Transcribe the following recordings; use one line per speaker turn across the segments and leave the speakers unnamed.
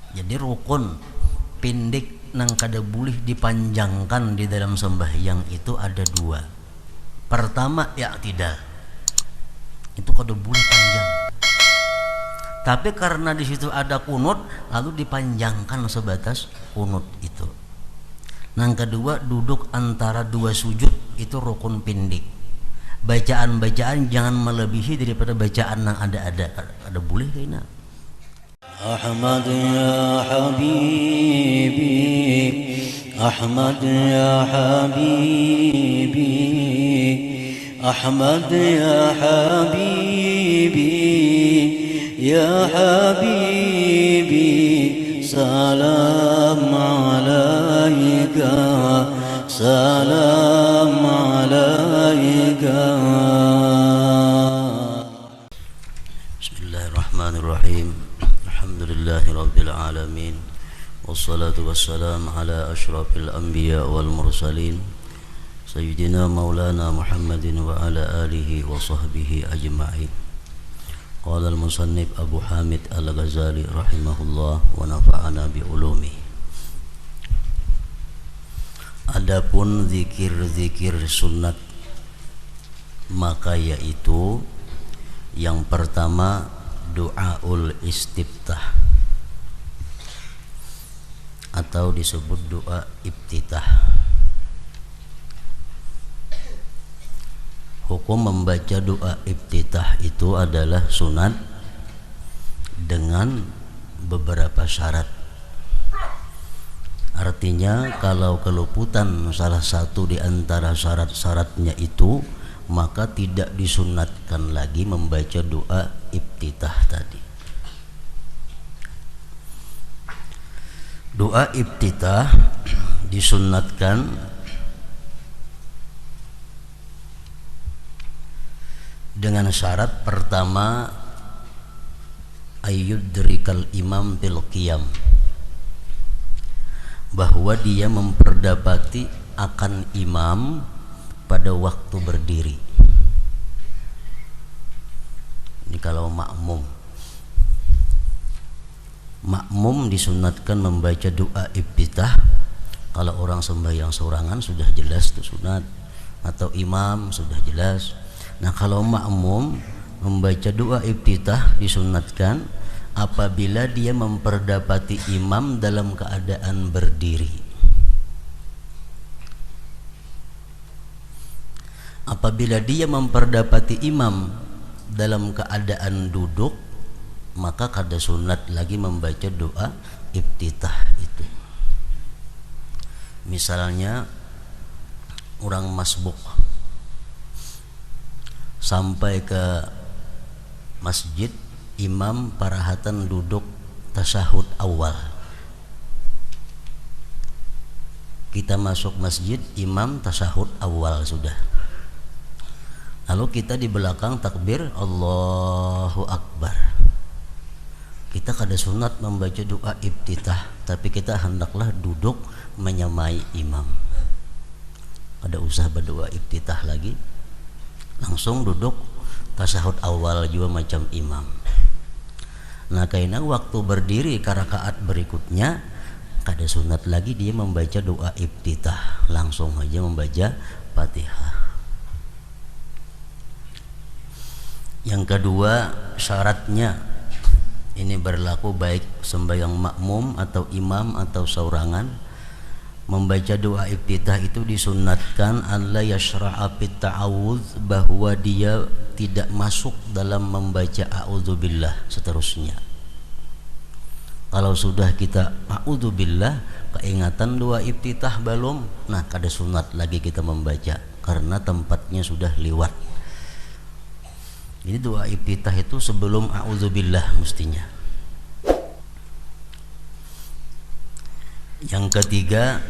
Jadi rukun pindik nang kada boleh dipanjangkan di dalam sembahyang itu ada dua. Pertama i'tidal, itu kada boleh panjang. Tapi karena di situ ada kunut, lalu dipanjangkan sebatas kunut itu. Nang kedua, duduk antara dua sujud, itu rukun pindik. Bacaan-bacaan jangan melebihi daripada bacaan yang ada boleh kayaknya. Ahmad ya habibi, Ahmad ya habibi, Ahmad ya habibi, ya habibi, salam alaika, salam alaika. Bismillahirrahmanirrahim. Alhamdulillahi rabbil alamin. Wassalatu wassalam ala ashrafil anbiya wal mursalin Sayyidina maulana Muhammadin wa ala alihi wa sahbihi ajma'in. Qala al-musannif Abu Hamid al-Ghazali rahimahullah wa nafa'ana bi ulumi. Adapun zikir-zikir sunat, maka yaitu yang pertama doaul istiftah atau disebut doa iftitah. Hukum membaca doa iftitah itu adalah sunat dengan beberapa syarat. Artinya kalau keluputan salah satu di antara syarat-syaratnya itu, maka tidak disunatkan lagi membaca doa iftitah tadi. Doa iftitah disunatkan dengan syarat pertama, ayyudrikal imam bil qiyam, bahwa dia memperdapati akan imam pada waktu berdiri. Ini kalau makmum disunatkan membaca doa iftitah. Kalau orang sembahyang sorangan sudah jelas itu sunat, atau imam sudah jelas. Nah, kalau makmum membaca doa iftitah disunatkan apabila dia memperdapati imam dalam keadaan berdiri. Apabila dia memperdapati imam dalam keadaan duduk, maka kada sunat lagi membaca doa iftitah itu. Misalnya orang masbuk sampai ke masjid, imam parahatan duduk tasyahud awal. Kita masuk masjid, imam tasyahud awal sudah. Lalu kita di belakang takbir Allahu Akbar. Kita kada sunat membaca doa iftitah, tapi kita hendaklah duduk menyamai imam. Kada usah berdoa iftitah lagi, langsung duduk tasyahud awal juga macam imam. Nah, karena waktu berdiri ke rakaat berikutnya kada sunat lagi dia membaca doa iftitah, langsung aja membaca Fatihah. Yang kedua, syaratnya ini berlaku baik sembahyang makmum atau imam atau saurangan. Membaca doa iftitah itu disunatkan alla yashra'a fit ta'awudz, bahwa dia tidak masuk dalam membaca a'udzubillah seterusnya. Kalau sudah kita a'udzubillah, keingatan doa iftitah belum, nah kada sunat lagi kita membaca karena tempatnya sudah liwat. Jadi doa iftitah itu sebelum a'udzubillah mestinya. Yang ketiga,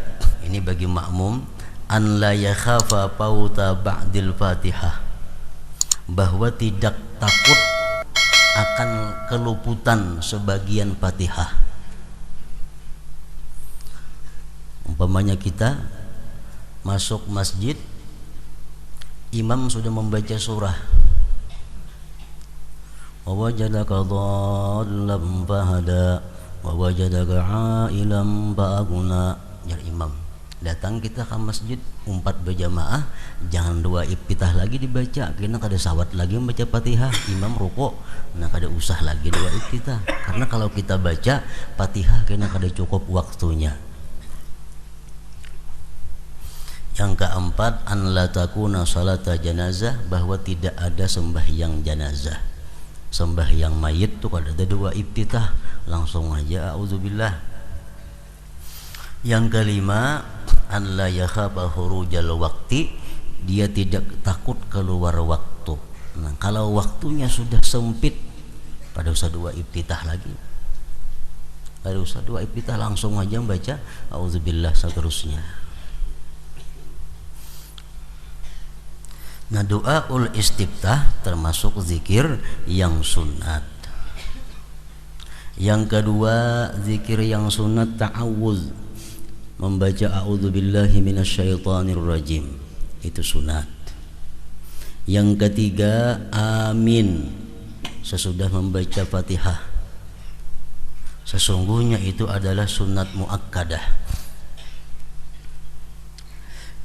ini bagi makmum, an la yakhafa fauta ba'dil Fatihah, bahwa tidak takut akan keluputan sebagian Fatihah. Umpamanya kita masuk masjid, imam sudah membaca surah, wa wajadaka dhallan fahada, wa wajadaka 'ailan fa'aghna. Jar imam, datang kita ke masjid 4 berjamaah, jangan 2 iftitah lagi dibaca, kena kada sawat lagi membaca Fatihah, imam rukuk, nah kada usah lagi 2 iftitah, karena kalau kita baca Fatihah kena kada cukup waktunya. Yang keempat, an la takuna salata janazah, bahwa tidak ada sembahyang janazah. Sembahyang mayit tuh kada ada 2 iftitah, langsung aja auzubillah. Yang kelima, an la yakhafa khurujal waqti, dia tidak takut keluar waktu. Nah, kalau waktunya sudah sempit, pada usah 2 iftitah lagi. Pada usah 2 iftitah, langsung aja baca auzubillah seterusnya. Nah, doaul istiftah termasuk zikir yang sunat. Yang kedua, zikir yang sunat ta'awudz, membaca a'udzubillahi minasyaitonir rajim, itu sunat. Yang ketiga, amin sesudah membaca Fatihah, sesungguhnya itu adalah sunat muakkadah.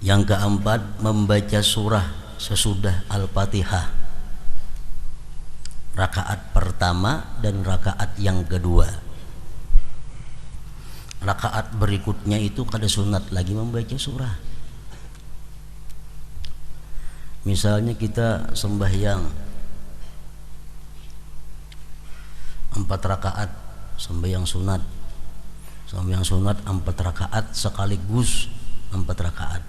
Yang keempat, membaca surah sesudah Al-Fatihah, rakaat pertama dan rakaat yang kedua. Rakaat berikutnya itu kada sunat lagi membaca surah. Misalnya kita sembahyang 4 rakaat, sembahyang sunat 4 rakaat sekaligus 4 rakaat.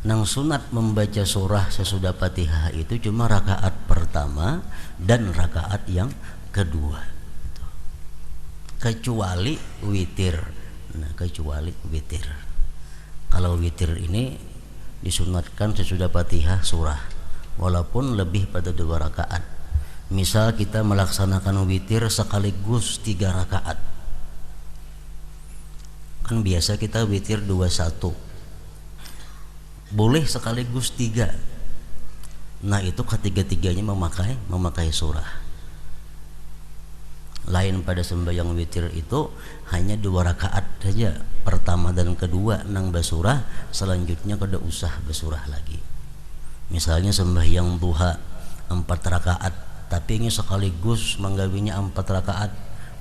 Nang sunat membaca surah sesudah Fatihah itu cuma rakaat pertama dan rakaat yang kedua, kecuali witir. Nah, kecuali witir. Kalau witir ini disunatkan sesudah Fatihah surah, walaupun lebih pada 2 rakaat. Misal kita melaksanakan witir sekaligus 3 rakaat. Kan biasa kita witir 21. Boleh sekaligus 3. Nah, itu ketiga-tiganya memakai surah. Lain pada sembahyang witir itu hanya 2 rakaat saja, pertama dan kedua nang basurah, selanjutnya kada usah basurah lagi. Misalnya sembahyang duha 4 rakaat, tapi ini sekaligus menggawinya 4 rakaat.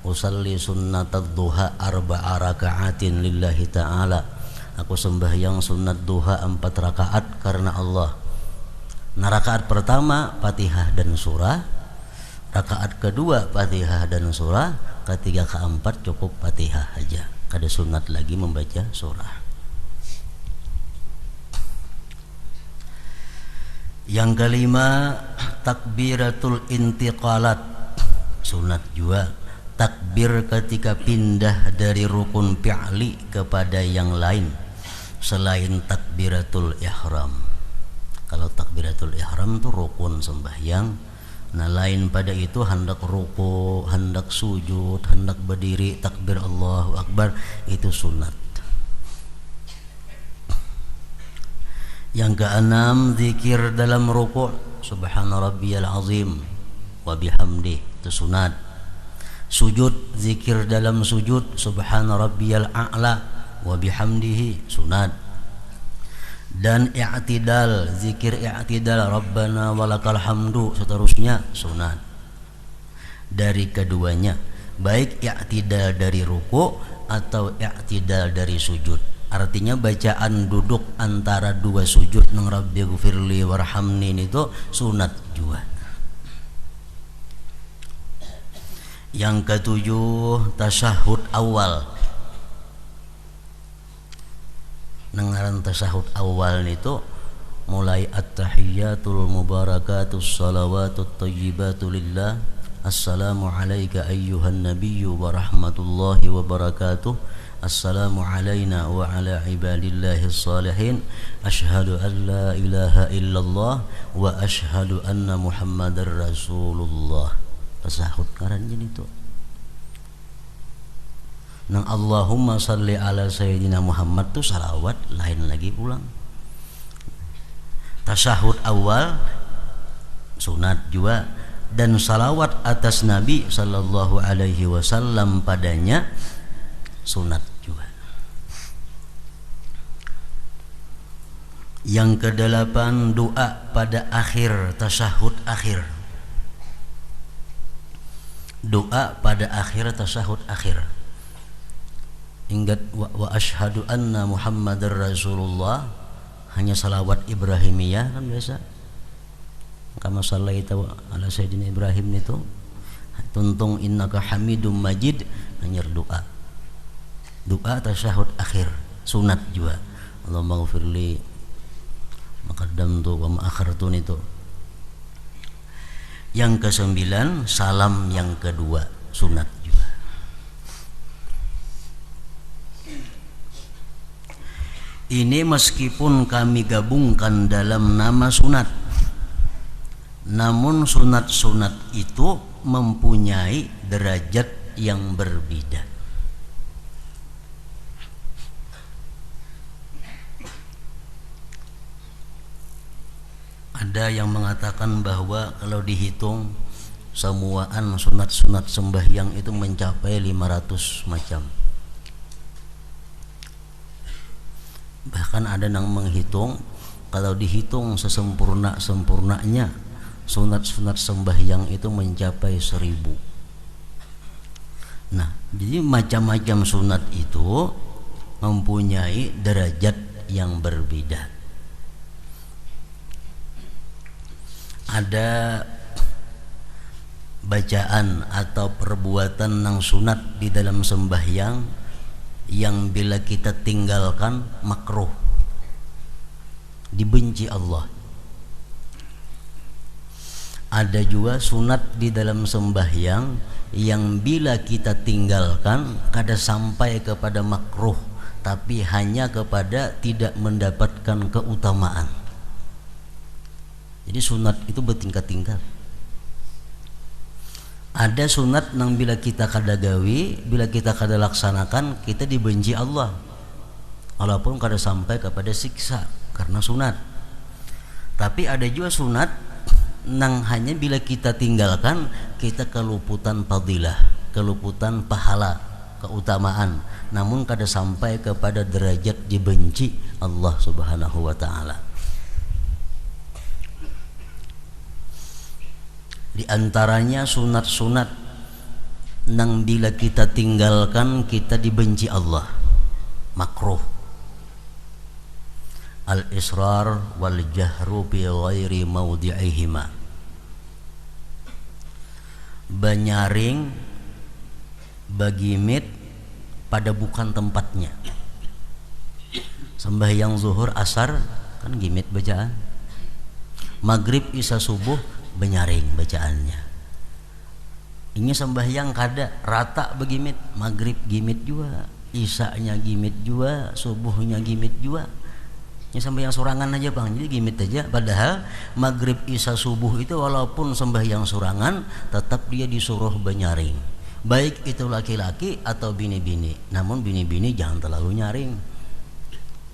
Usalli sunnatad duha 4 rakaatin lillahi ta'ala, aku sembahyang sunat duha 4 rakaat karena Allah. Nah, rakaat pertama Fatihah dan surah, rakaat kedua Fatihah dan surah, ketiga keempat cukup Fatihah aja, kada sunat lagi membaca surah. Yang kelima, takbiratul intiqalat, sunat juga takbir ketika pindah dari rukun fi'li kepada yang lain selain takbiratul ihram. Kalau takbiratul ihram itu rukun sembahyang. Nah, lain pada itu hendak ruku, hendak sujud, hendak berdiri, takbir Allahu Akbar, itu sunat. Yang keenam, zikir dalam ruku, subhana rabbiyal azim wa bihamdih, itu sunat. Sujud, zikir dalam sujud, subhana rabbiyal a'la wa bihamdihi, sunat. Dan i'tidal, zikir i'tidal, rabbana walakal hamdu, seterusnya sunat. Dari keduanya, baik i'tidal dari ruku atau i'tidal dari sujud. Artinya bacaan duduk antara 2 sujud nang rabbighfirli warhamni itu sunat juga. Yang ketujuh, tasyahud awal. Nengaran tasyahud awal itu mulai at-tahiyyatul mubarakatus salawatut thayyibatu lillah, assalamu alayka ayyuhan nabiyyu wa rahmatullahi wa barakatuh, assalamu alayna wa ala ibadillahis salihin, asyhadu an la ilaha illallah wa asyhadu anna muhammadar rasulullah. Tasyahud ngaran itu. Nang Allahumma salli ala sayyidina Muhammad tu salawat lain lagi ulang. Tasyahud awal sunat juga, dan salawat atas Nabi sallallahu alaihi wasallam padanya sunat juga. Yang kedelapan, doa pada akhir tasyahud akhir. Doa pada akhir tasyahud akhir. Ingat wa asyhadu anna Muhammadar Rasulullah, hanya salawat Ibrahimiyah kan biasa. Kama sallaita ala sayyidina Ibrahim itu. Tuntung innaka Hamidum Majid, hanya doa. Doa tasyahud akhir sunat juga. Allahumma ghfirli maqaddamtu wa ma'akhartu itu. Yang kesembilan, salam yang kedua sunat juga. Ini meskipun kami gabungkan dalam nama sunat, namun sunat-sunat itu mempunyai derajat yang berbeda. Ada yang mengatakan bahwa kalau dihitung semuaan sunat-sunat sembahyang itu mencapai 500 macam. Bahkan ada yang menghitung kalau dihitung sesempurna-sempurnanya sunat-sunat sembahyang itu mencapai 1000. Nah, jadi macam-macam sunat itu mempunyai derajat yang berbeda. Ada bacaan atau perbuatan yang sunat di dalam sembahyang yang bila kita tinggalkan makruh, dibenci Allah. Ada juga sunat di dalam sembahyang yang bila kita tinggalkan kada sampai kepada makruh, tapi hanya kepada tidak mendapatkan keutamaan. Jadi sunat itu bertingkat-tingkat. Ada sunat yang bila kita kada gawi, bila kita kada laksanakan, kita dibenci Allah, walaupun kada sampai kepada siksa karena sunat. Tapi ada juga sunat yang hanya bila kita tinggalkan, kita keluputan fadilah, keluputan pahala, keutamaan, namun kada sampai kepada derajat dibenci Allah Subhanahu wa ta'ala. Di antaranya sunat-sunat nang bila kita tinggalkan kita dibenci Allah, makruh. Al-israr wal jahru bi ghairi mawdi'ihima. Banyaring bagimit pada bukan tempatnya. Sembahyang zuhur asar kan gimit bacaan. Maghrib isya subuh benyaring bacaannya. Ini sembahyang kada rata begimit, maghrib gimit juga, isya-nya gimit juga, subuhnya gimit juga. Ini sembahyang sorangan aja bang, jadi gimit aja. Padahal maghrib isya subuh itu walaupun sembahyang sorangan, tetap dia disuruh benyaring. Baik itu laki-laki atau bini-bini. Namun bini-bini jangan terlalu nyaring.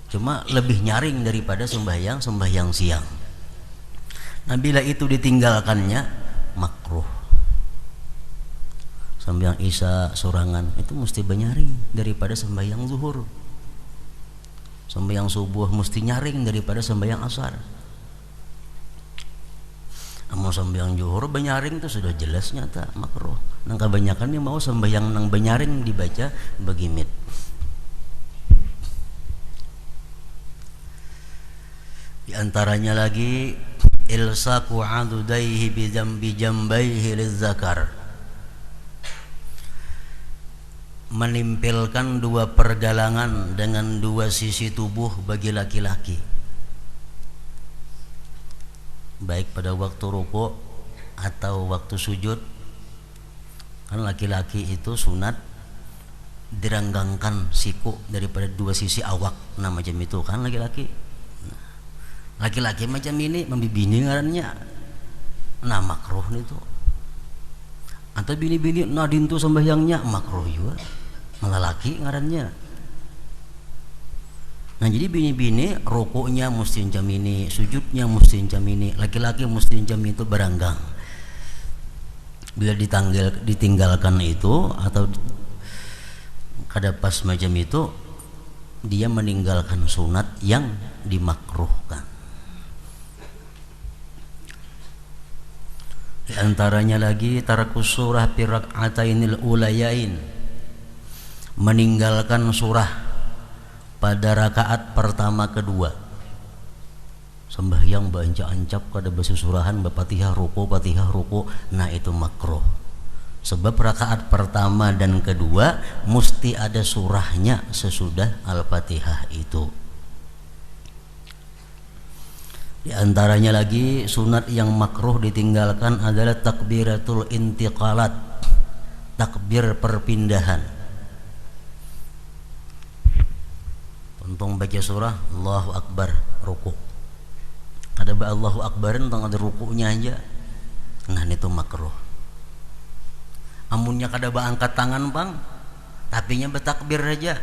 Cuma lebih nyaring daripada sembahyang siang. Nah bila itu ditinggalkannya makruh. Sembahyang isya sorangan itu mesti benyaring daripada sembahyang zuhur. Sembahyang subuh mesti nyaring daripada sembahyang asar. Mau sembahyang zuhur benyaring itu sudah jelas nyata makruh. Nang kebanyakan yang mau sembahyang nang benyaring dibaca begimit. Di antaranya lagi ilsaqu adudaihi bi jambaihi lizzakar, menimpilkan dua pergelangan dengan dua sisi tubuh bagi laki-laki, baik pada waktu rukuk atau waktu sujud. Kan laki-laki itu sunat diranggangkan siku daripada dua sisi awak, nah macam itu kan laki-laki. Laki-laki macam ini membibini ngarannya, nah makruh itu. Atau bini-bini nadintu sembahyangnya makruh juga, malah laki ngarannya. Nah jadi bini-bini rukuknya mesti macam ini, sujudnya mesti macam ini, laki-laki mesti macam itu beranggang. Bila ditinggalkan itu atau Kada pas macam itu dia meninggalkan sunat yang dimakruhkan. Di antaranya lagi tarakus surah fi rak'atainil ulayain, meninggalkan surah pada rakaat pertama kedua. Sembahyang baca ancap kada baca surahan Fatihah ruku, nah itu makruh. Sebab rakaat pertama dan kedua mesti ada surahnya sesudah Al-Fatihah itu. Di antaranya lagi sunat yang makruh ditinggalkan adalah takbiratul intiqalat, takbir perpindahan. Untung baca surah Allahu Akbar ruku, ada Allahu Akbarin tentang ada rukunya aja, nah itu makruh. Amunnya kada angkat tangan bang, tapinya bertakbir aja,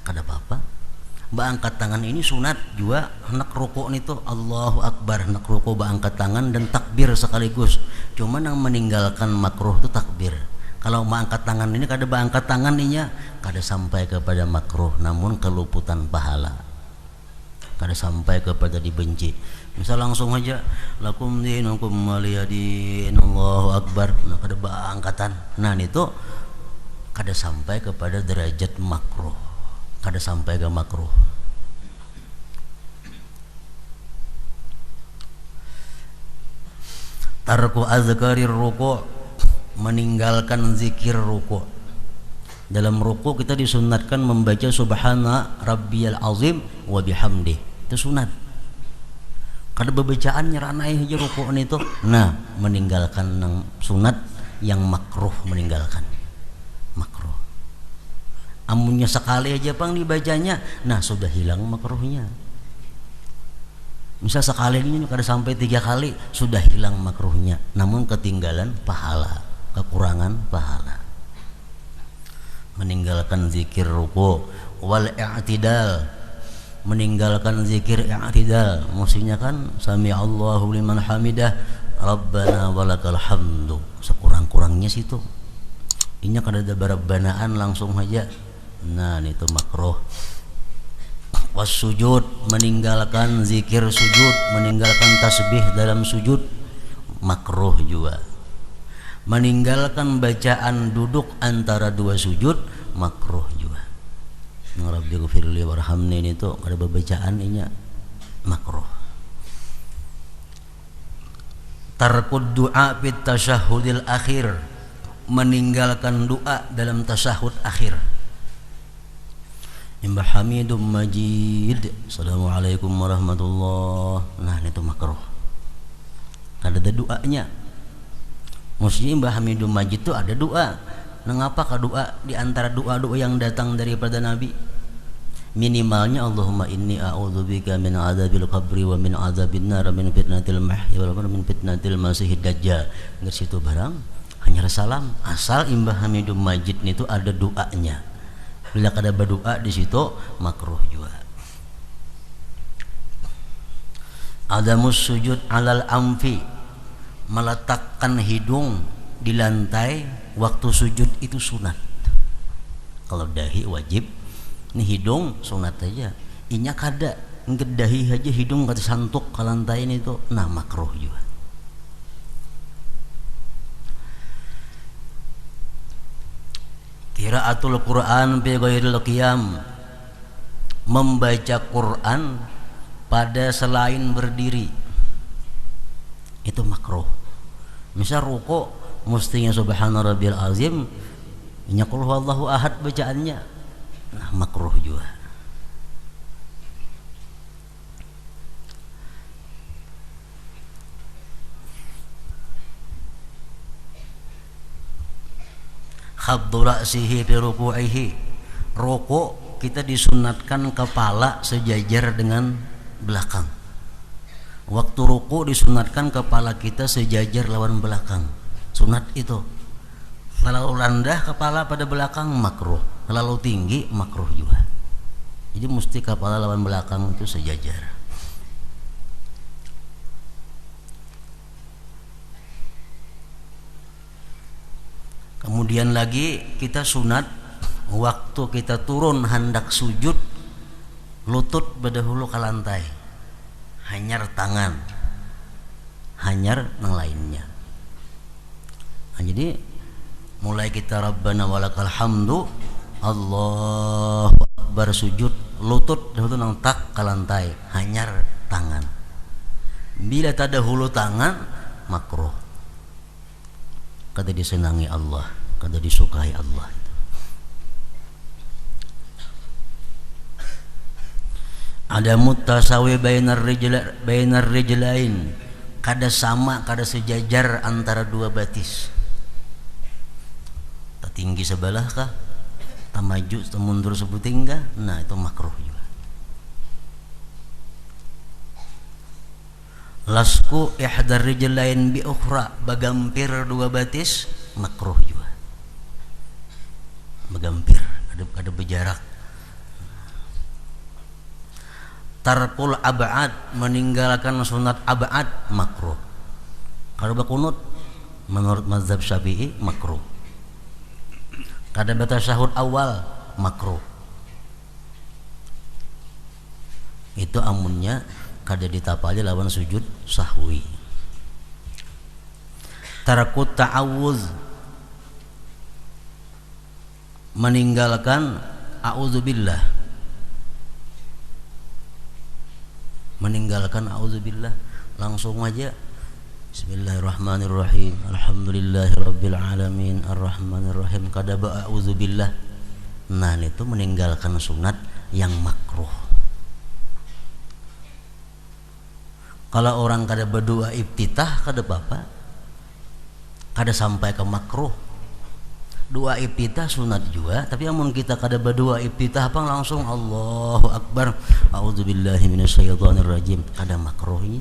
kada apa-apa. Angkat tangan ini sunat juga, hendak ruku itu Allahu Akbar, hendak ruku angkat tangan dan takbir sekaligus. Cuma yang meninggalkan makruh itu takbir. Kalau angkat tangan ini kada angkat tangan ininya, kada sampai kepada makruh, namun keluputan pahala, kada sampai kepada dibenci. Misal langsung aja lakum dinukum waliyadin Allahu Akbar, nah kada angkatan, nah itu kada sampai kepada derajat makruh, kada sampai ke makruh. Tarku azkarir ruku', meninggalkan zikir ruku'. Dalam ruku' kita disunatkan membaca subhana rabbiyal azim wa bihamdih, itu sunat. Kada bebacaan nyeranai aja ruku' itu, nah meninggalkan yang sunat yang makruh, meninggalkan makruh. Amunnya sekali aja bang dibacanya, nah sudah hilang makruhnya. Misal sekali ini kada sampai 3 kali sudah hilang makruhnya, namun ketinggalan pahala, kekurangan pahala. Meninggalkan zikir ruku' wal i'tidal, meninggalkan zikir i'tidal, maksudnya kan sami Allahu liman hamidah rabbana walakal hamdu, sekurang-kurangnya situ. Ini kada ada barabbanaan langsung aja, nah itu makruh. Wasujud, meninggalkan zikir sujud, meninggalkan tasbih dalam sujud, makruh juga. Meninggalkan bacaan duduk antara dua sujud, makruh juga. Rabbi ghfirli warhamni itu ada bacaan ini makruh. Tarkud du'a fit tasyahhudil akhir, meninggalkan doa dalam tasyahud akhir. Mbah Hamidum Majid, assalamualaikum warahmatullah, nah itu makruh, kada ada doanya. Maksudnya Mbah Hamidum Majid itu ada doa. Mengapa ka doa di antara doa-doa yang datang daripada Nabi? Minimalnya Allahumma inni a'udzubika min adzabil qabri wa min adzabin nar min fitnatil mahya wal mamati min fitnatil masiihid dajjal. Enggak situ barang hanya salam. Asal Mbah Hamidum Majid itu ada doanya. Bila kada berdoa di situ makruh juga. Adamus sujud alal amfi, meletakkan hidung di lantai waktu sujud itu sunat. Kalau dahi wajib, ini hidung sunat aja. Inya kada ngedahi aja hidung kata santuk ke lantai ini itu, nah makruh juga. Qiraatul Quran bi ghairil qiyam, membaca Quran pada selain berdiri, itu makruh. Misal ruku mestinya subhana rabbil azim, nya qul huwallahu ahad bacaannya, nah makruh juga. Khaddu ra'sihi fi ruku'ihi, ruku kita disunatkan kepala sejajar dengan belakang. Waktu ruku disunatkan kepala kita sejajar lawan belakang, sunat itu. Kalau rendah kepala pada belakang makruh, kalau tinggi makruh juga. Jadi mesti kepala lawan belakang itu sejajar. Kemudian lagi kita sunat waktu kita turun hendak sujud, lutut berdahulu ke lantai, hanyar tangan, hanyar yang lainnya. Nah, jadi mulai kita Rabbana walakal hamdu, Allahu Akbar sujud, lutut dahulu nang tak ke lantai, hanyar tangan. Bila tak dahulu tangan, makruh. Kada disenangi Allah, kada disukai Allah. Ada mutasawi bainar rijlain, kada sama, kada sejajar antara dua batis. Tak tinggi sebelah kah, tak maju, tak mundur sebuting kah? Nah, itu makruh juga. Lasku ihdar rijlain bi ukhra, bagampir dua batis, makruh juga. Bagampir, ada berjarak. Tarkul ab'ad, meninggalkan sunat ab'ad, makruh. Kalau berkunut menurut mazhab Syafi'i makruh. Kada tasyahud awal makruh. Itu amunnya kada ditapali lawan sujud sahwi. Tarkut ta'awuz, meninggalkan a'udzubillah, meninggalkan a'udzubillah langsung aja bismillahirrahmanirrahim alhamdulillahirabbil alamin arrahmanirrahim, kada ba'udzubillah. Nah, itu meninggalkan sunat yang makruh. Kalau orang kada berdoa iftitah kada apa-apa, kada sampai ke makruh. Doa iftitah sunat juga, tapi amun kita kada berdoa iftitah apa langsung Allahu Akbar, a'udzubillahi minasyaitonirrajim, kada makruhnya.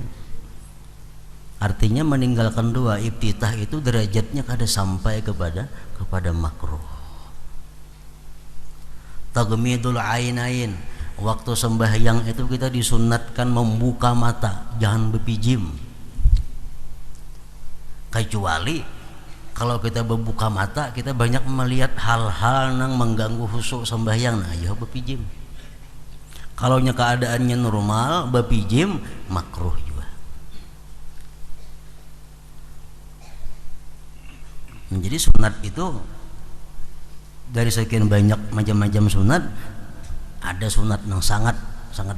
Artinya meninggalkan doa iftitah itu derajatnya kada sampai kepada makruh. Tagmidul ainain, waktu sembahyang itu kita disunatkan membuka mata, jangan berpijim. Kecuali kalau kita membuka mata, kita banyak melihat hal-hal yang mengganggu khusyuk sembahyang, nah ya berpijim. Kalau keadaannya normal, berpijim makruh juga. Jadi sunat itu dari sekian banyak macam-macam sunat, ada sunat yang sangat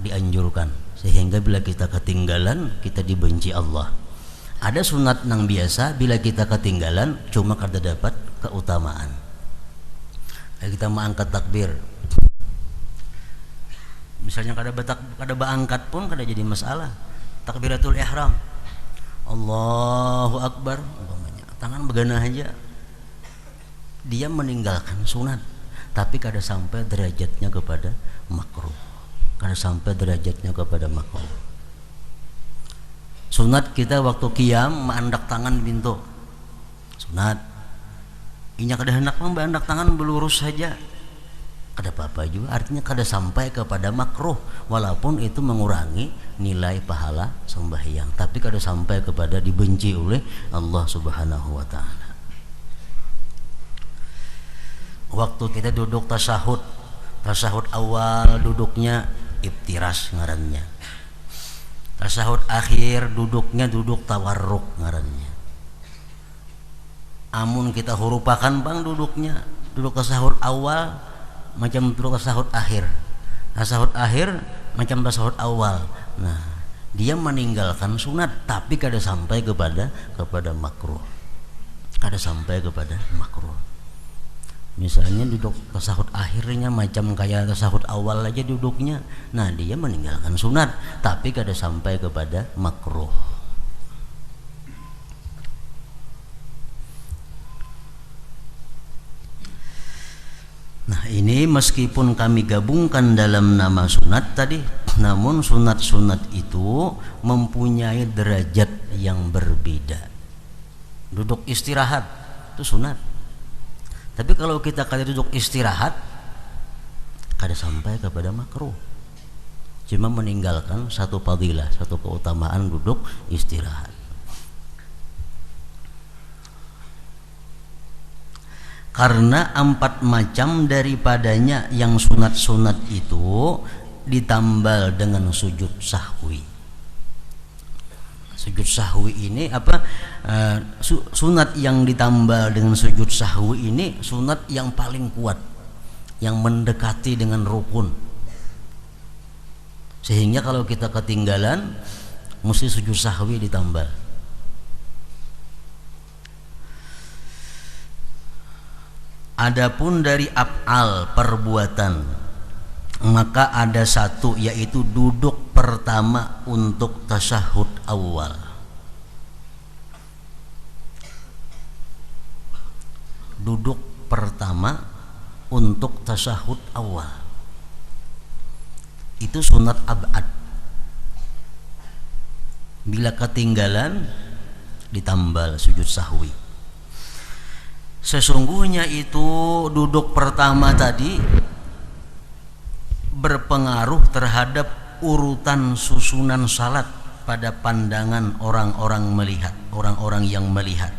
dianjurkan, sehingga bila kita ketinggalan, kita dibenci Allah. Ada sunat yang biasa, bila kita ketinggalan cuma kada dapat keutamaan. Kita mau angkat takbir, misalnya kada baangkat pun kada jadi masalah. Takbiratul ihram, Allahu Akbar, umpamanya tangan begana aja, dia meninggalkan sunat, tapi kada sampai derajatnya kepada makruh, kada sampai derajatnya kepada makruh. Sunat kita waktu qiyam menandak tangan pintu, sunat. Inya kada hendak menandak tangan belurus saja, kada apa-apa juga. Artinya kada sampai kepada makruh, walaupun itu mengurangi nilai pahala sembahyang, tapi kada sampai kepada dibenci oleh Allah Subhanahu wa taala. Waktu kita duduk tasyahud awal duduknya iftiras ngarannya. Tasyahud akhir duduknya duduk tawarruk ngarannya. Amun kita hurupakan bang duduknya, duduk tasyahud awal macam duduk tasyahud akhir, tasyahud akhir macam tasyahud awal. Nah, dia meninggalkan sunat tapi kada sampai kepada makruh, kada sampai kepada makruh. Misalnya duduk tasyahud akhirnya macam kayak tasyahud awal aja duduknya, nah dia meninggalkan sunat tapi kada sampai kepada makruh. Nah, ini meskipun kami gabungkan dalam nama sunat tadi, namun sunat-sunat itu mempunyai derajat yang berbeda. Duduk istirahat itu sunat, tapi kalau kita kada duduk istirahat kada sampai kepada makruh, cuma meninggalkan satu fadilah, satu keutamaan duduk istirahat. Karena 4 macam daripadanya yang sunat-sunat itu ditambal dengan sujud sahwi. Sujud sahwi ini apa? Sunat yang ditambal dengan sujud sahwi ini sunat yang paling kuat, yang mendekati dengan rukun. Sehingga kalau kita ketinggalan mesti sujud sahwi ditambal. Adapun dari af'al perbuatan, maka ada satu, yaitu duduk pertama untuk tasyahud awal. Duduk pertama untuk tasyahud awal itu sunat ab'ad. Bila ketinggalan ditambal sujud sahwi. Sesungguhnya itu duduk pertama tadi berpengaruh terhadap urutan susunan salat pada pandangan orang-orang yang melihat,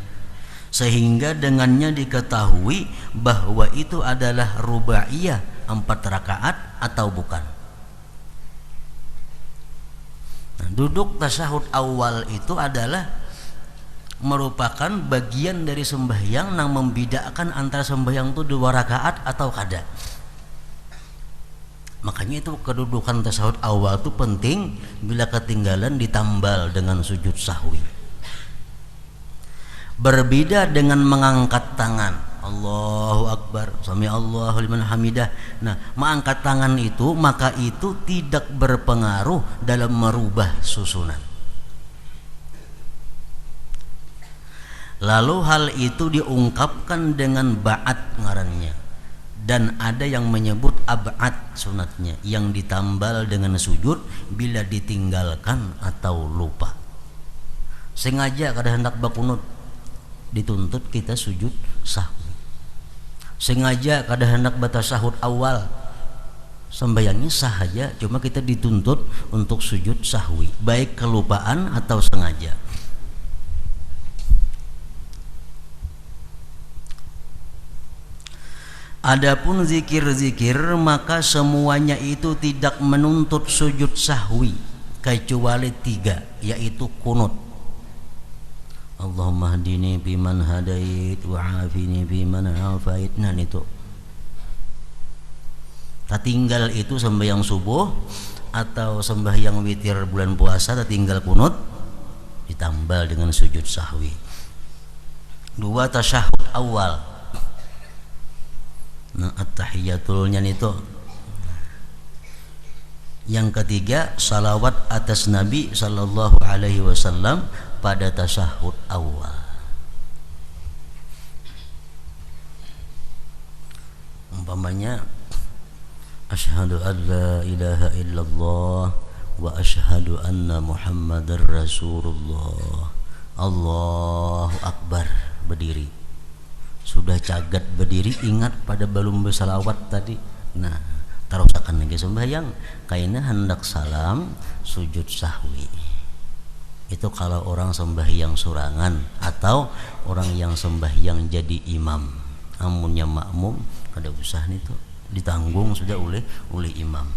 sehingga dengannya diketahui bahwa itu adalah rubaiyah 4 rakaat atau bukan. Nah, duduk tasyahud awal itu adalah merupakan bagian dari sembahyang yang membedakan antara sembahyang itu 2 rakaat atau kada. Makanya itu kedudukan tasyahud awal itu penting, bila ketinggalan ditambal dengan sujud sahwi. Berbeda dengan mengangkat tangan, Allahu Akbar, sami Allahu liman hamidah. Nah, mengangkat tangan itu maka itu tidak berpengaruh dalam merubah susunan. Lalu hal itu diungkapkan dengan ba'at ngarannya, dan ada yang menyebut ab'ad sunatnya, yang ditambal dengan sujud bila ditinggalkan atau lupa. Sengaja kada hendak bakunut, dituntut kita sujud sahwi. Sengaja kada hendak batasahud awal, sembahyangnya sah saja, cuma kita dituntut untuk sujud sahwi, baik kelupaan atau sengaja. Adapun zikir-zikir maka semuanya itu tidak menuntut sujud sahwi kecuali 3, yaitu kunut. Allahumma hdini biman hadait wa afini biman afait. Nah itu tertinggal itu sembahyang subuh atau sembahyang witir bulan puasa, tertinggal kunut ditambal dengan sujud sahwi. 2 tasyahud awal. Nah, at-tahiyatulnya itu. Yang ketiga, salawat atas Nabi sallallahu alaihi wasallam pada tasyahud awal. Umpamanya asyhadu an la ilaha illallah wa asyhadu anna muhammadar rasulullah. Allahu akbar, berdiri. Sudah cagat berdiri, ingat pada belum bersalawat tadi. Nah, terusakan lagi sembahyang, kaina hendak salam sujud sahwi. Itu kalau orang sembahyang surangan atau orang yang sembahyang jadi imam. Amunnya makmum kada usah itu, ditanggung sudah oleh imam.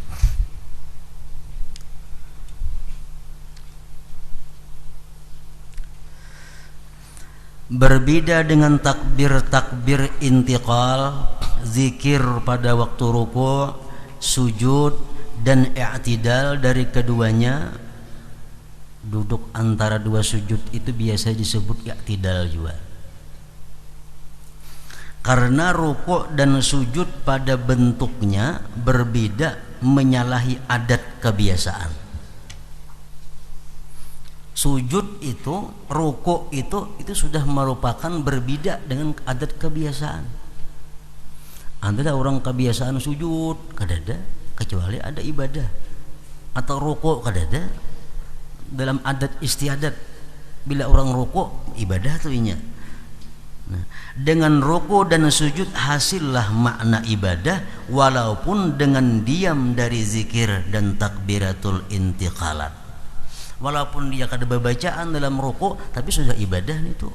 Berbeda dengan takbir intiqal, zikir pada waktu ruku', sujud dan i'tidal dari keduanya. Duduk antara 2 sujud itu biasa disebut i'tidal juga. Karena ruku' dan sujud pada bentuknya berbeda, menyalahi adat kebiasaan. Sujud itu, rukuk itu sudah merupakan berbeda dengan adat kebiasaan. Ada orang kebiasaan sujud, kadada, kecuali ada ibadah. Atau rukuk, kadada, dalam adat istiadat. Bila orang rukuk, ibadah tuh inya. Nah, dengan rukuk dan sujud hasillah makna ibadah, walaupun dengan diam dari zikir dan takbiratul intiqalat. Walaupun dia kada bacaan dalam rukuk, tapi sudah ibadah itu.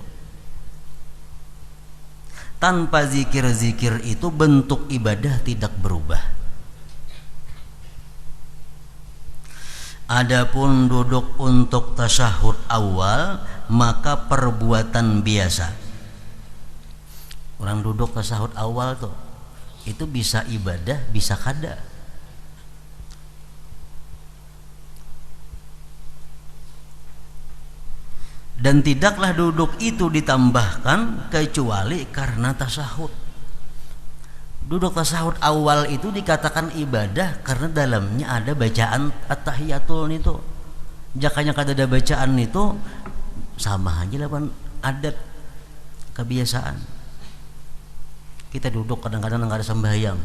Tanpa zikir-zikir itu bentuk ibadah tidak berubah. Adapun duduk untuk tasyahud awal maka perbuatan biasa. Orang duduk tasyahud awal tuh itu bisa ibadah, bisa kada. Dan tidaklah duduk itu ditambahkan kecuali karena tasyahud. Duduk tasyahud awal itu dikatakan ibadah karena dalamnya ada bacaan at-tahiyatul itu. Jakanya kada ada bacaan itu sama aja lawan adat kebiasaan. Kita duduk kadang-kadang nggak ada sembahyang,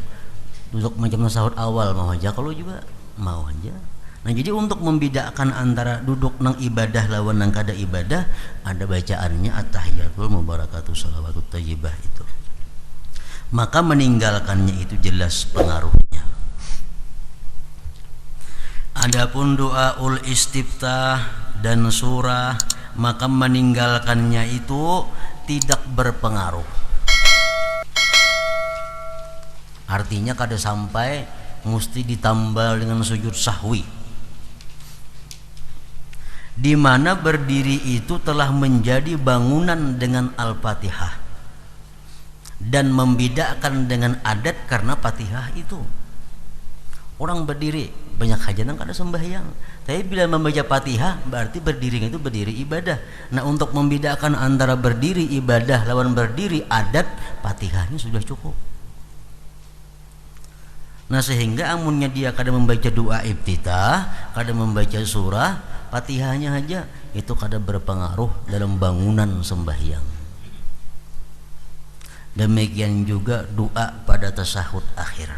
duduk macam tasyahud awal mau aja, kalau juga mau aja. Nah, jadi untuk membedakan antara duduk nang ibadah lawan nang kada ibadah, ada bacaannya at-tahiyatul mubarakatuh shalawatut thayyibah itu. Maka meninggalkannya itu jelas pengaruhnya. Adapun doaul istiftah dan surah, maka meninggalkannya itu tidak berpengaruh. Artinya kada sampai mesti ditambal dengan sujud sahwi, di mana berdiri itu telah menjadi bangunan dengan Al-Fatihah dan membedakan dengan adat karena Fatihah itu. Orang berdiri banyak hajatan kada sembahyang, tapi bila membaca Fatihah berarti berdiri itu berdiri ibadah. Nah, untuk membedakan antara berdiri ibadah lawan berdiri adat, Fatihahnya sudah cukup. Nah, sehingga amunnya dia kada membaca doa iftitah, kada membaca surah, Fatihahnya aja itu kada berpengaruh dalam bangunan sembahyang. Demikian juga doa pada tasyahud akhir.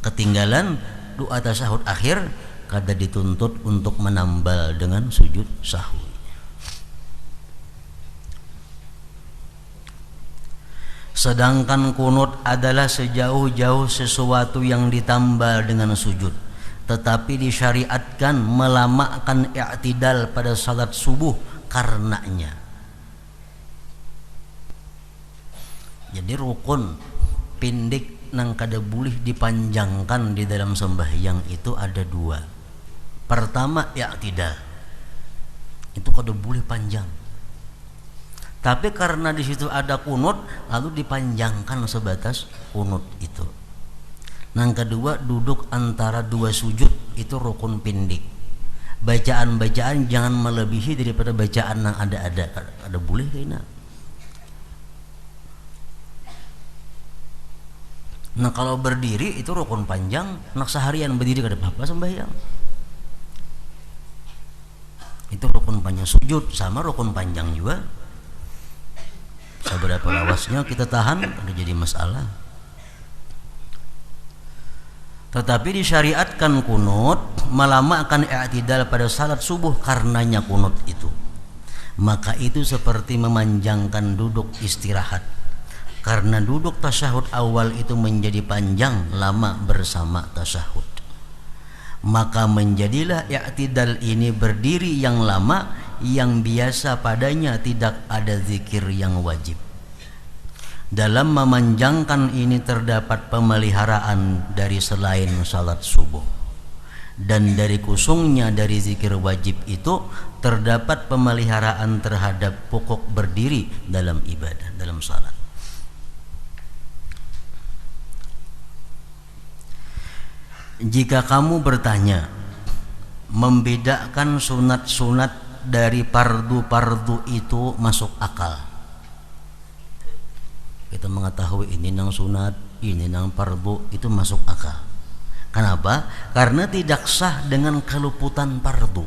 Ketinggalan doa tasyahud akhir kada dituntut untuk menambal dengan sujud sahwi. Sedangkan kunut adalah sejauh-jauh sesuatu yang ditambal dengan sujud, tetapi disyariatkan melamakan i'tidal pada salat subuh karenanya. Jadi rukun pindik nang kada boleh dipanjangkan di dalam sembahyang itu ada dua. Pertama i'tidal, itu kada boleh panjang. Tapi karena di situ ada kunut, lalu dipanjangkan sebatas kunut itu. Yang kedua, duduk antara dua sujud, itu rukun pindik. Bacaan-bacaan jangan melebihi daripada bacaan yang ada boleh kena. Nah, kalau berdiri itu rukun panjang, nak seharian berdiri kada apa-apa sembahyang. Itu rukun panjang. Sujud sama rukun panjang juga. Seberapa lawasnya kita tahan ada jadi masalah. Tetapi disyariatkan kunut melamakan i'tidal pada salat subuh karenanya kunut itu. Maka itu seperti memanjangkan duduk istirahat. Karena duduk tasyahud awal itu menjadi panjang lama bersama tasyahud. Maka menjadilah i'tidal ini berdiri yang lama yang biasa padanya tidak ada zikir yang wajib. Dalam memanjangkan ini terdapat pemeliharaan dari selain salat subuh, dan dari kusungnya dari zikir wajib itu terdapat pemeliharaan terhadap pokok berdiri dalam ibadah, dalam salat. Jika kamu bertanya membedakan sunat-sunat dari pardu-pardu itu masuk akal. Kita mengetahui ini nang sunat, ini nang pardu, itu masuk akal. Kenapa? Karena tidak sah dengan keluputan pardu.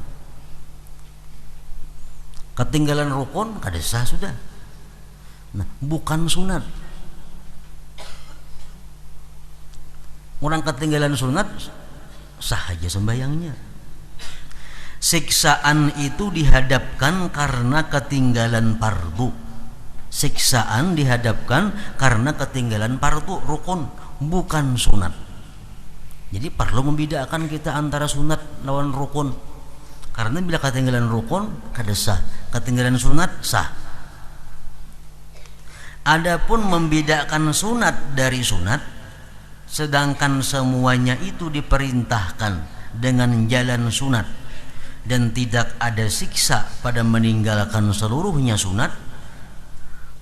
Ketinggalan rukun kada sah sudah. Nah, bukan sunat. Orang ketinggalan sunat sah aja sembayangnya. Siksaan itu dihadapkan karena ketinggalan fardu. Siksaan dihadapkan karena ketinggalan fardu rukun, bukan sunat. Jadi perlu membedakan kita antara sunat lawan rukun. Karena bila ketinggalan rukun kada sah, ketinggalan sunat sah. Adapun membedakan sunat dari sunat, sedangkan semuanya itu diperintahkan dengan jalan sunat dan tidak ada siksa pada meninggalkan seluruhnya sunat,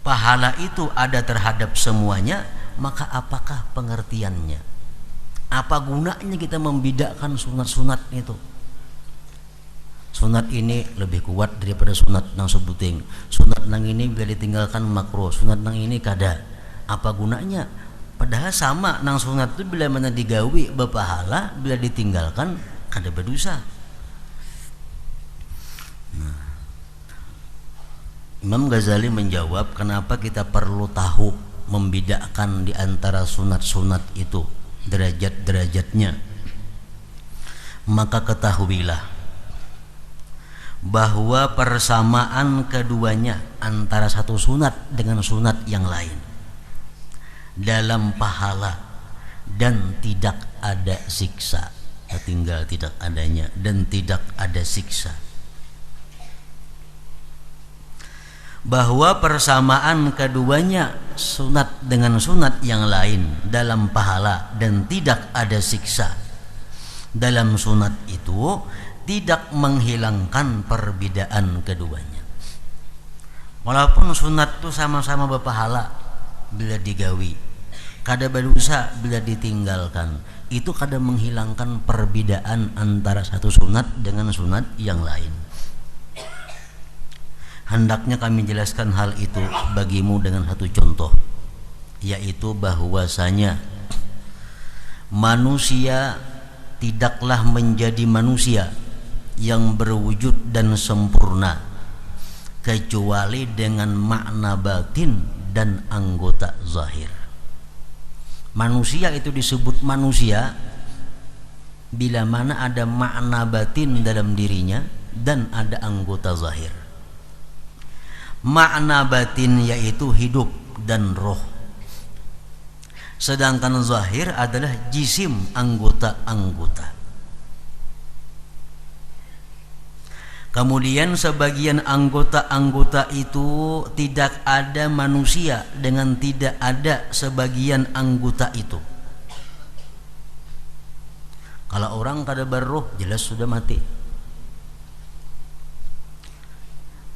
pahala itu ada terhadap semuanya, maka apakah pengertiannya? Apa gunanya kita membedakan sunat-sunat itu? Sunat ini lebih kuat daripada sunat nang sebuting. Sunat nang ini bila ditinggalkan makruh, sunat nang ini kada. Apa gunanya? Padahal sama nang sunat itu bila mana digawi berpahala, bila ditinggalkan kada berdosa. Nah, Imam Ghazali menjawab kenapa kita perlu tahu membedakan di antara sunat-sunat itu, derajat-derajatnya. Maka ketahuilah bahwa persamaan keduanya antara satu sunat dengan sunat yang lain dalam pahala dan tidak ada siksa, tinggal tidak adanya dan tidak ada siksa. Bahwa persamaan keduanya sunat dengan sunat yang lain dalam pahala dan tidak ada siksa dalam sunat itu tidak menghilangkan perbedaan keduanya. Walaupun sunat itu sama-sama berpahala bila digawi, kada berdosa bila ditinggalkan, itu kada menghilangkan perbedaan antara satu sunat dengan sunat yang lain. Hendaknya kami jelaskan hal itu bagimu dengan satu contoh, yaitu bahwasanya manusia tidaklah menjadi manusia yang berwujud dan sempurna kecuali dengan makna batin dan anggota zahir. Manusia itu disebut manusia bila mana ada makna batin dalam dirinya dan ada anggota zahir. Makna batin yaitu hidup dan roh, sedangkan zahir adalah jisim, anggota-anggota. Kemudian sebagian anggota-anggota itu tidak ada manusia dengan tidak ada sebagian anggota itu. Kalau orang kada berruh jelas sudah mati.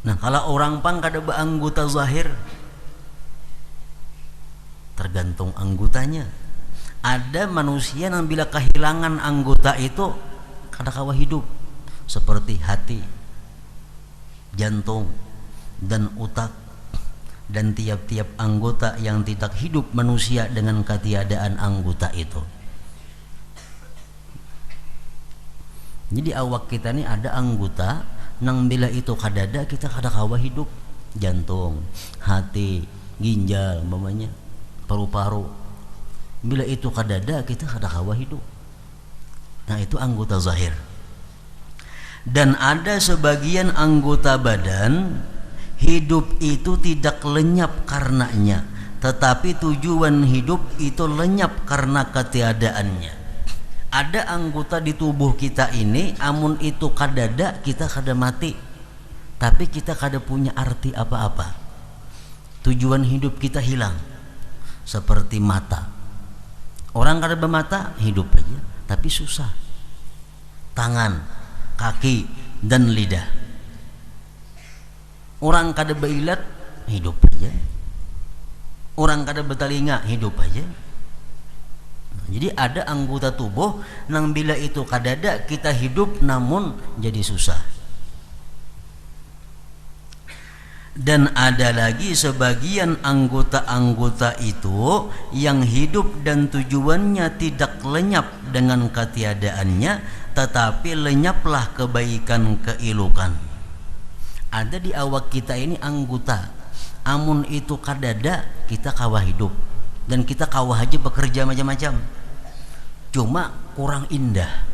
Nah, kalau orang pang kada beranggota zahir, tergantung anggotanya. Ada manusia yang bila kehilangan anggota itu kada kawa hidup, seperti hati, jantung, dan otak, dan tiap-tiap anggota yang tidak hidup manusia dengan ketiadaan anggota itu. Jadi awak kita ni ada anggota nang bila itu kadada kita kada kawa hidup, jantung, hati, ginjal, umpamanya paru-paru. Bila itu kadada kita kada kawa hidup. Nah, itu anggota zahir. Dan ada sebagian anggota badan hidup itu tidak lenyap karenanya, tetapi tujuan hidup itu lenyap karena ketiadaannya. Ada anggota di tubuh kita ini, amun itu kadada kita kada mati, tapi kita kada punya arti apa-apa. Tujuan hidup kita hilang. Seperti mata, orang kada bermata hidup aja, tapi susah. Tangan, kaki, dan lidah, orang kada berilat hidup aja, orang kada bertelinga hidup aja. Jadi ada anggota tubuh nang bila itu kadada kita hidup namun jadi susah. Dan ada lagi sebagian anggota-anggota itu yang hidup dan tujuannya tidak lenyap dengan ketiadaannya, tetapi lenyaplah kebaikan keilukan. Ada di awak kita ini anggota, amun itu kadada kita kawa hidup dan kita kawa aja bekerja macam-macam, cuma kurang indah,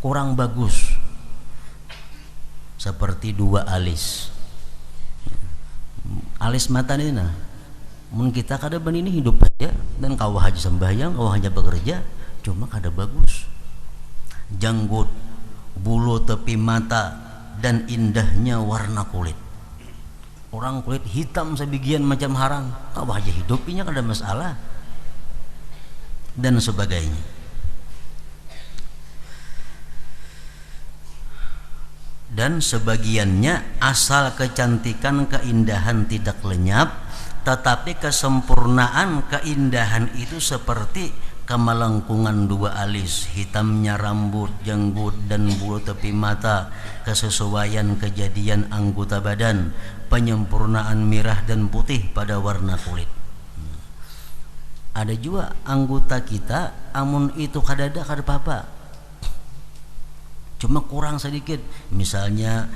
kurang bagus. Seperti dua alis mata ini, nah mun kita kada ini hidup aja dan kawah aja sembahyang, kawah aja bekerja, cuma kada bagus. Janggut, bulu tepi mata, dan indahnya warna kulit, orang kulit hitam sebagian macam harang, kau aja hidupnya kada masalah dan sebagainya. Dan sebagiannya asal kecantikan keindahan tidak lenyap, tetapi kesempurnaan keindahan itu seperti kemelengkungan dua alis, hitamnya rambut, janggut dan bulu tepi mata, kesesuaian kejadian anggota badan, penyempurnaan merah dan putih pada warna kulit. Ada juga anggota kita amun itu kadada kada apa-apa, cuma kurang sedikit, misalnya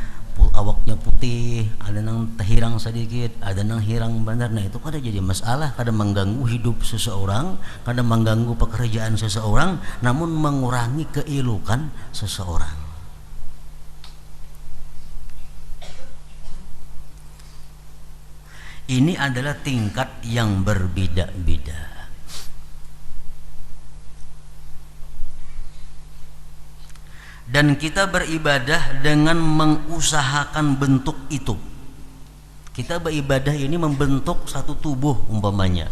awaknya putih, ada nang hirang sedikit, ada nang hirang benar. Nah itu kada jadi masalah, kada mengganggu hidup seseorang, kada mengganggu pekerjaan seseorang, namun mengurangi keelokan seseorang. Ini adalah tingkat yang berbeda-beda. Dan kita beribadah dengan mengusahakan bentuk itu. Kita beribadah ini membentuk satu tubuh umpamanya.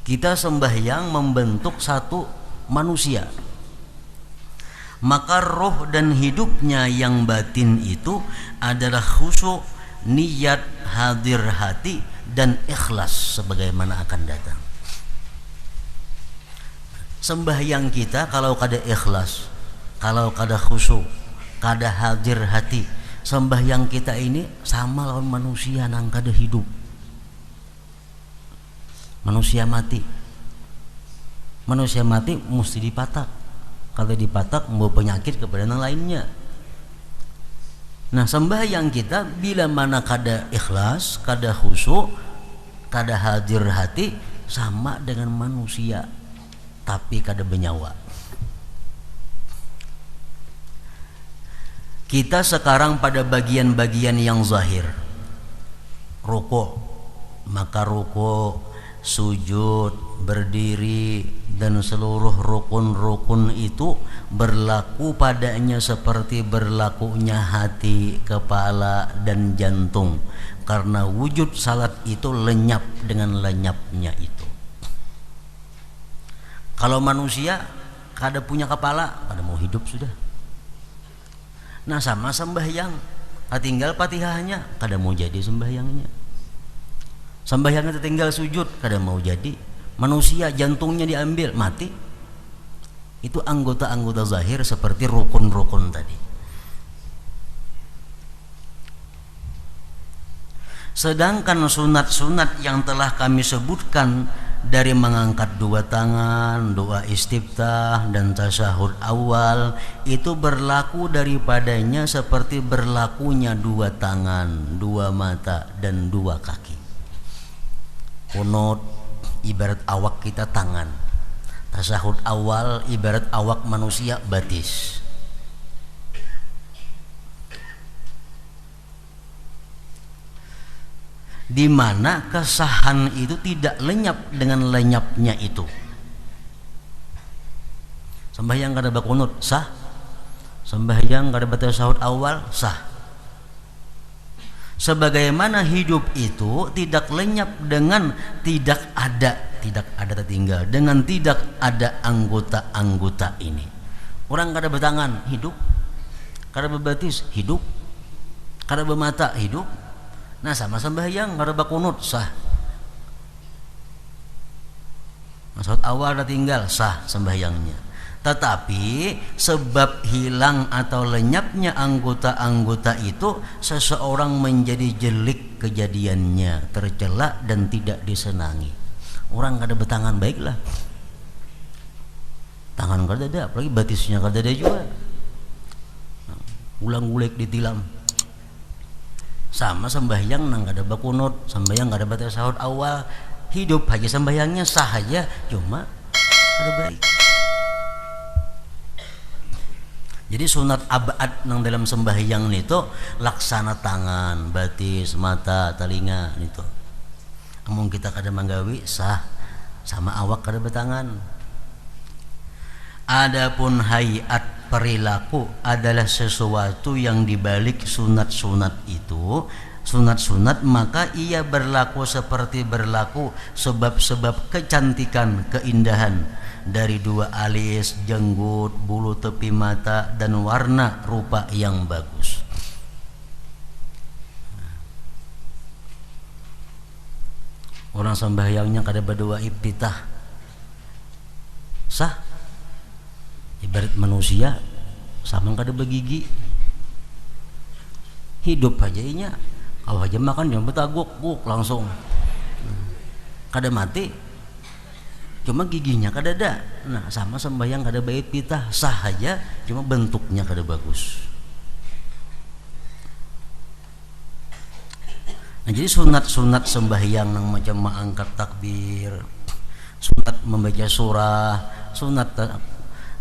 Kita sembahyang membentuk satu manusia. Maka roh dan hidupnya yang batin itu adalah khusyuk, niat, hadir hati dan ikhlas sebagaimana akan datang. Sembahyang kita kalau kada ikhlas, kalau kada khusyuk, kada hadir hati, sembahyang kita ini sama lawan manusia nang kada hidup. Manusia mati. Manusia mati mesti dipatak. Kalau dipatak membawa penyakit kepada yang lainnya. Nah, sembahyang kita bila mana kada ikhlas, kada khusyuk, kada hadir hati, sama dengan manusia tapi kada bernyawa. Kita sekarang pada bagian-bagian yang zahir. Rukuk, maka rukuk, sujud, berdiri dan seluruh rukun-rukun itu berlaku padanya seperti berlakunya hati, kepala dan jantung. Karena wujud salat itu lenyap dengan lenyapnya itu. Kalau manusia kada punya kepala, kada mau hidup sudah. Nah sama sembahyang, tinggal Fatihahnya, kada mau jadi sembahyangnya. Sembahyangnya tinggal sujud, kada mau jadi. Manusia jantungnya diambil, mati. Itu anggota-anggota zahir seperti rukun-rukun tadi. Sedangkan sunat-sunat yang telah kami sebutkan dari mengangkat dua tangan, doa istiftah dan tasyahud awal itu berlaku daripadanya seperti berlakunya dua tangan, dua mata dan dua kaki. Kunut ibarat awak kita tangan, tasyahud awal ibarat awak manusia batis. Di mana kesahan itu tidak lenyap dengan lenyapnya itu. Sembahyang kada bakunut sah, sembahyang kada tasyahud awal sah. Sebagaimana hidup itu tidak lenyap dengan tidak ada tertinggal, dengan tidak ada anggota-anggota ini. Orang kada bertangan hidup, kada berbatis hidup, kada bermata hidup. Nah sama sembahyang kada bakunut sah. Maksud awal dah tinggal sah sembahyangnya. Tetapi sebab hilang atau lenyapnya anggota-anggota itu, seseorang menjadi jelik kejadiannya, tercela dan tidak disenangi. Orang kada bertangan baiklah, tangan kada ada, apalagi batisnya kada ada juga. Ulang-ulik ditilam. Sama sembahyang nang kada bakunut, sembahyang kada tasyahud awal, hidup aja sembahyangnya sah aja, cuma kada baik. Jadi sunat abad nang dalam sembahyang itu laksana tangan, batis, mata, telinga itu. Amun kita kada manggawi sah, sama awak kada bertangan. Adapun perilaku adalah sesuatu yang dibalik sunat-sunat itu sunat-sunat, maka ia berlaku seperti berlaku sebab-sebab kecantikan, keindahan dari dua alis, jenggut, bulu tepi mata, dan warna rupa yang bagus. Orang sembahyangnya kada berdua iftitah sah, ibarat manusia sama kada begigi, hidup aja inya, kalau aja makan yang betaguk langsung kada mati, cuma giginya kada ada. Nah sama sembahyang kada baik iftitah sah aja, cuma bentuknya kada bagus. Nah, jadi sunat-sunat sembahyang yang macam mengangkat takbir, sunat membaca surah, sunat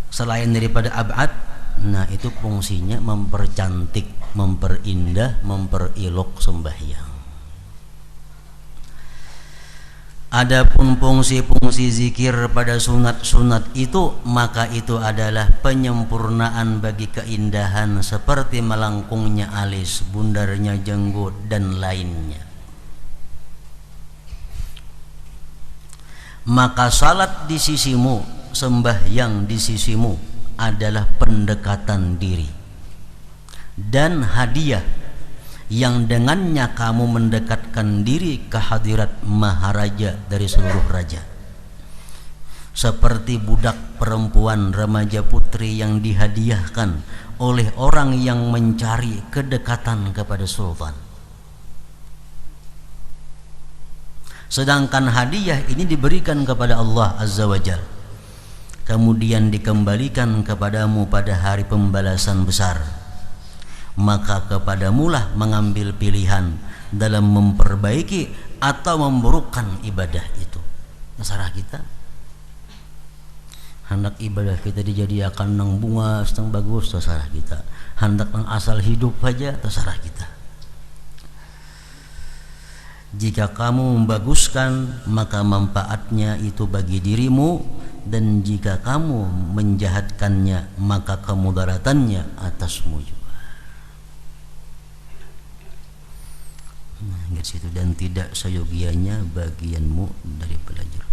selain daripada ab'ad, nah itu fungsinya mempercantik, memperindah, memperilok sembahyang. Adapun fungsi-fungsi zikir pada sunat-sunat itu, maka itu adalah penyempurnaan bagi keindahan seperti melengkungnya alis, bundarnya jenggut, dan lainnya. Maka salat di sisimu, sembahyang di sisimu adalah pendekatan diri dan hadiah yang dengannya kamu mendekatkan diri ke hadirat maharaja dari seluruh raja, seperti budak perempuan remaja putri yang dihadiahkan oleh orang yang mencari kedekatan kepada sultan. Sedangkan hadiah ini diberikan kepada Allah Azza wa Jalla, kemudian dikembalikan kepadamu pada hari pembalasan besar. Maka kepadamulah mengambil pilihan dalam memperbaiki atau memburukkan ibadah itu. Terserah kita. Hendak ibadah kita dijadikan nang bunga seteng bagus, terserah kita. Hendak nang asal hidup saja, terserah kita. Jika kamu membaguskan, maka manfaatnya itu bagi dirimu, dan jika kamu menjahatkannya, maka kemudaratannya atasmu juga. Nah, situ, dan tidak seyogianya bagianmu dari belajar.